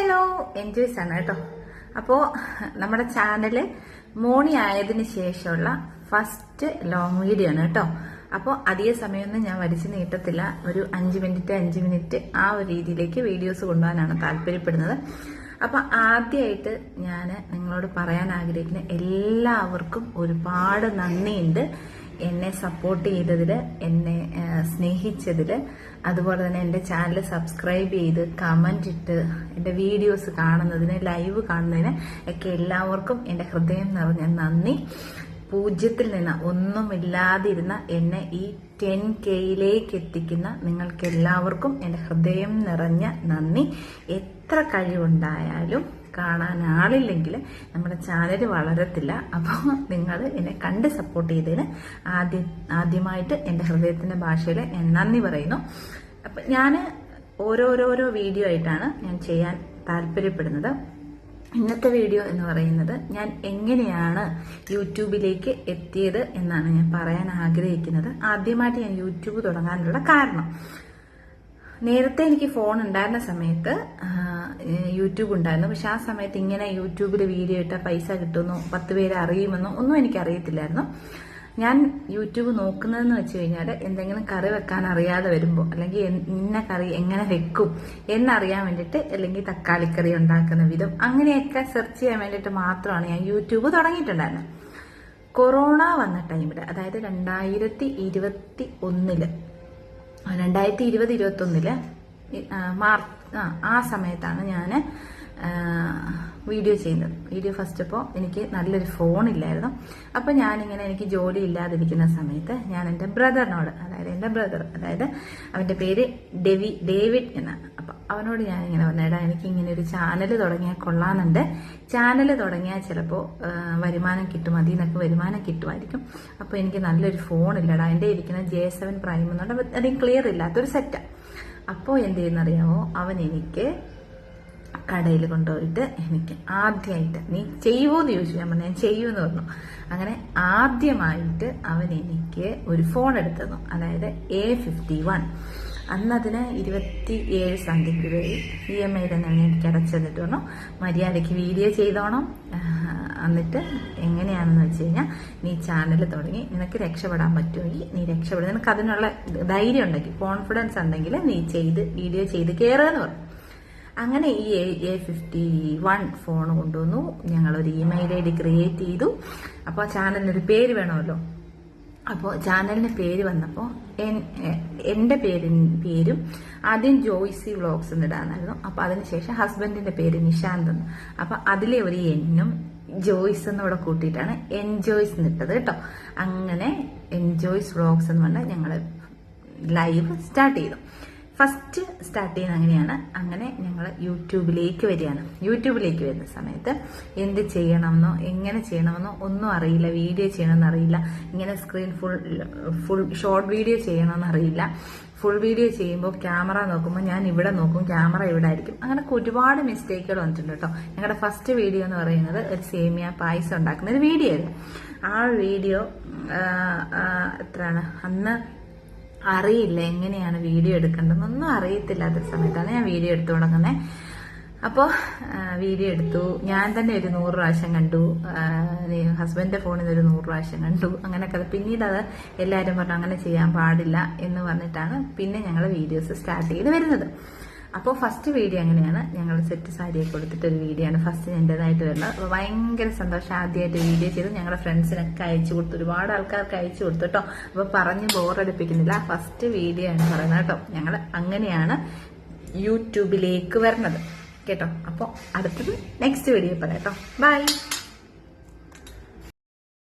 Hello enjoys ആണ് കേട്ടോ. അപ്പോൾ നമ്മുടെ ചാനല് മോണി ആയതിനു ശേഷമുള്ള ഫസ്റ്റ് ലോങ് വീഡിയോ ആണ് കേട്ടോ. അപ്പോൾ അധിക സമയമൊന്നും ഞാൻ വലിച്ചു നീട്ടത്തില്ല. ഒരു 5 മിനിറ്റ് ആ ഒരു രീതിയിലേക്ക് വീഡിയോസ് കൊണ്ടുപോകാനാണ് താല്പര്യപ്പെടുന്നത്. അപ്പൊ ആദ്യമായിട്ട് ഞാൻ നിങ്ങളോട് പറയാൻ ആഗ്രഹിക്കുന്ന എല്ലാവർക്കും ഒരുപാട് നന്ദിയുണ്ട്. എന്നെ സപ്പോർട്ട് ചെയ്തതിൽ, എന്നെ സ്നേഹിച്ചതിൽ, അതുപോലെ തന്നെ എൻ്റെ ചാനൽ സബ്സ്ക്രൈബ് ചെയ്ത് കമന്റ് ഇട്ട് എൻ്റെ വീഡിയോസ് കാണുന്നതിന്, ലൈവ് കാണുന്നതിന് ഒക്കെ എല്ലാവർക്കും എൻ്റെ ഹൃദയം നിറഞ്ഞ നന്ദി. 0-ൽ നിന്ന് ഒന്നുമില്ലാതിരുന്ന എന്നെ ഈ 10Kയിലേക്ക് എത്തിക്കുന്ന നിങ്ങൾക്ക് എല്ലാവർക്കും എൻ്റെ ഹൃദയം നിറഞ്ഞ നന്ദി. എത്ര കഴിവുണ്ടായാലും കാണാൻ ആളില്ലെങ്കിൽ നമ്മുടെ ചാനൽ വളരത്തില്ല. അപ്പോൾ നിങ്ങൾ എന്നെ കണ്ട് സപ്പോർട്ട് ചെയ്തതിന് ആദ്യമായിട്ട് എൻ്റെ ഹൃദയത്തിൻ്റെ ഭാഷയിൽ ഞാൻ നന്ദി പറയുന്നു. അപ്പം ഞാൻ ഓരോരോ വീഡിയോ ആയിട്ടാണ് ഞാൻ ചെയ്യാൻ താല്പര്യപ്പെടുന്നത്. ഇന്നത്തെ വീഡിയോ എന്ന് പറയുന്നത് ഞാൻ എങ്ങനെയാണ് യൂട്യൂബിലേക്ക് എത്തിയത് എന്നാണ് ഞാൻ പറയാൻ ആഗ്രഹിക്കുന്നത്. ആദ്യമായിട്ട് ഞാൻ യൂട്യൂബ് തുടങ്ങാനുള്ള കാരണം, നേരത്തെ എനിക്ക് ഫോൺ ഉണ്ടായിരുന്ന സമയത്ത് യൂട്യൂബ് ഉണ്ടായിരുന്നു. പക്ഷെ ആ സമയത്ത് ഇങ്ങനെ യൂട്യൂബിൽ വീഡിയോ ഇട്ടാൽ പൈസ കിട്ടുമെന്നോ 10 പേരെ അറിയുമെന്നോ ഒന്നും എനിക്കറിയത്തില്ലായിരുന്നു. ഞാൻ യൂട്യൂബ് നോക്കുന്നതെന്ന് വെച്ച് കഴിഞ്ഞാൽ എന്തെങ്കിലും കറി വെക്കാൻ അറിയാതെ വരുമ്പോൾ, അല്ലെങ്കിൽ ഇന്ന കറി എങ്ങനെ വെക്കും എന്നറിയാൻ വേണ്ടിയിട്ട്, അല്ലെങ്കിൽ തക്കാളിക്കറി ഉണ്ടാക്കുന്ന വിധം അങ്ങനെയൊക്കെ സെർച്ച് ചെയ്യാൻ വേണ്ടിയിട്ട് മാത്രമാണ് ഞാൻ യൂട്യൂബ് തുടങ്ങിയിട്ടുണ്ടായിരുന്നത്. കൊറോണ വന്ന ടൈമിൽ, അതായത് 2020-21 മാർച്ച് ആ സമയത്താണ് ഞാൻ വീഡിയോ ചെയ്യുന്നത്. വീഡിയോ ഫസ്റ്റ് അപ്പോൾ എനിക്ക് നല്ലൊരു ഫോണില്ലായിരുന്നു. അപ്പോൾ ഞാനിങ്ങനെ എനിക്ക് ജോലി ഇല്ലാതിരിക്കുന്ന സമയത്ത് ഞാൻ എൻ്റെ ബ്രദറിനോട്, അതായത് അവൻ്റെ പേര് ഡേവിഡ് എന്നാണ്. അപ്പം അവനോട് ഞാനിങ്ങനെ പറഞ്ഞേടാ, എനിക്കിങ്ങനെ ഒരു ചാനൽ തുടങ്ങിയാൽ കൊള്ളാമെന്നുണ്ട്. ചാനൽ തുടങ്ങിയാൽ ചിലപ്പോൾ വരുമാനം കിട്ടും, അതിൽ നിന്നൊക്കെ വരുമാനം കിട്ടുമായിരിക്കും. അപ്പോൾ എനിക്ക് നല്ലൊരു ഫോണില്ലടാ, എൻ്റെ ഇരിക്കുന്ന J7 പ്രൈം എന്നുണ്ട്, അതിന് ക്ലിയർ ഇല്ലാത്തൊരു സെറ്റാണ്. അപ്പോൾ എന്ത് ചെയ്യുന്നറിയാമോ, അവൻ എനിക്ക് കടയിൽ കൊണ്ടുപോയിട്ട് എനിക്ക് ആദ്യമായിട്ട് നീ ചെയ്യുമോയെന്ന് ചോദിച്ചു. ഞാൻ പറഞ്ഞു ഞാൻ ചെയ്യുമെന്ന് പറഞ്ഞു. അങ്ങനെ ആദ്യമായിട്ട് അവൻ എനിക്ക് ഒരു ഫോൺ എടുത്തു തന്നു, അതായത് A51. അന്നതിന് 27 സംതിങ് രൂപയായി. EMI തന്നെയാണ് എനിക്ക് അടച്ചെന്നിട്ട് പറഞ്ഞു, മര്യാദയ്ക്ക് വീഡിയോ ചെയ്തോണം, എന്നിട്ട് എങ്ങനെയാണെന്ന് വെച്ച് കഴിഞ്ഞാൽ നീ ചാനൽ തുടങ്ങി നിനക്ക് രക്ഷപ്പെടാൻ പറ്റുമെങ്കിൽ നീ രക്ഷപ്പെടും, നിനക്ക് അതിനുള്ള ധൈര്യം ഉണ്ടെങ്കിൽ, കോൺഫിഡൻസ് ഉണ്ടെങ്കിൽ നീ വീഡിയോ ചെയ്ത് കയറുകയെന്ന് പറഞ്ഞു. അങ്ങനെ ഈ A51 ഫോൺ കൊണ്ടുവന്നു. ഞങ്ങളൊരു ഇമെയിൽ ID ക്രിയേറ്റ് ചെയ്തു. അപ്പോൾ ചാനലിനൊരു പേര് വേണമല്ലോ. അപ്പോൾ ചാനലിന് പേര് വന്നപ്പോൾ എൻ്റെ പേരും ആദ്യം ജോയ്സി വ്ളോഗ്സ് എന്നിടാനായിരുന്നു. അപ്പോൾ അതിനുശേഷം ഹസ്ബൻഡിന്റെ പേര് നിശാന്ത് എന്ന്. അപ്പോൾ അതിലെ ഒരു എന്നും ജോയ്സ് എന്നൂടെ കൂട്ടിയിട്ടാണ് എൻജോയ്സ് എന്നിട്ടത് കേട്ടോ. അങ്ങനെ എൻജോയ്സ് വ്ളോഗ്സ് എന്ന് പറഞ്ഞാൽ ഞങ്ങൾ ലൈവ് സ്റ്റാർട്ട് ചെയ്തു. ഫസ്റ്റ് സ്റ്റാർട്ട് ചെയ്യുന്നത് അങ്ങനെയാണ്. അങ്ങനെ ഞങ്ങൾ യൂട്യൂബിലേക്ക് വരികയാണ്. യൂട്യൂബിലേക്ക് വരുന്ന സമയത്ത് എന്ത് ചെയ്യണമെന്നോ എങ്ങനെ ചെയ്യണമെന്നോ ഒന്നും അറിയില്ല. വീഡിയോ ചെയ്യണമെന്ന് അറിയില്ല. ഇങ്ങനെ സ്ക്രീൻ ഫുൾ ഷോർട്ട് വീഡിയോ ചെയ്യണമെന്ന് അറിയില്ല. ഫുൾ വീഡിയോ ചെയ്യുമ്പോൾ ക്യാമറ നോക്കുമ്പോൾ ഞാൻ ഇവിടെ നോക്കും, ക്യാമറ ഇവിടെ ആയിരിക്കും. അങ്ങനെ ഒരുപാട് മിസ്റ്റേക്കുകൾ വന്നിട്ടുണ്ട് കേട്ടോ. ഞങ്ങളുടെ ഫസ്റ്റ് വീഡിയോ എന്ന് പറയുന്നത് ഒരു സേമിയ പായസം ഉണ്ടാക്കുന്ന ഒരു വീഡിയോ ആയിരുന്നു. ആ വീഡിയോ എത്രയാണ്, അന്ന് അറിയില്ല എങ്ങനെയാണ് വീഡിയോ എടുക്കേണ്ടതെന്നൊന്നും അറിയത്തില്ലാത്തൊരു സമയത്താണ് ഞാൻ വീഡിയോ എടുത്തു തുടങ്ങുന്നത്. അപ്പോൾ വീഡിയോ എടുത്തു. ഞാൻ തന്നെ ഒരു 100 പ്രാവശ്യം കണ്ടു, ഹസ്ബൻഡിന്റെ ഫോണിൽ നിന്ന് ഒരു 100 പ്രാവശ്യം കണ്ടു. അങ്ങനെയൊക്കെ പിന്നീട് അത് എല്ലാവരും പറഞ്ഞു അങ്ങനെ ചെയ്യാൻ പാടില്ല എന്ന് പറഞ്ഞിട്ടാണ് പിന്നെ ഞങ്ങൾ വീഡിയോസ് സ്റ്റാർട്ട് ചെയ്ത് വരുന്നത്. അപ്പോൾ ഫസ്റ്റ് വീഡിയോ അങ്ങനെയാണ്. ഞങ്ങൾ സെറ്റ് സാരിയൊക്കെ കൊടുത്തിട്ടൊരു വീഡിയോ ആണ് ഫസ്റ്റ് എൻ്റെതായിട്ട് വരുന്നത്. അപ്പോൾ ഭയങ്കര സന്തോഷം. ആദ്യമായിട്ട് വീഡിയോ ചെയ്ത് ഞങ്ങളുടെ ഫ്രണ്ട്സിനൊക്കെ അയച്ചു കൊടുത്തു, ഒരുപാട് ആൾക്കാർക്ക് അയച്ചു കൊടുത്തു കേട്ടോ. അപ്പോൾ പറഞ്ഞ് ബോറടിപ്പിക്കുന്നില്ല, ഫസ്റ്റ് വീഡിയോ ആണ് പറയുന്നത് കേട്ടോ. ഞങ്ങൾ അങ്ങനെയാണ് യൂട്യൂബിലേക്ക് വരുന്നത് കേട്ടോ. അപ്പോൾ അടുത്തത് നെക്സ്റ്റ് വീഡിയോ പറയാം കേട്ടോ. ബൈ.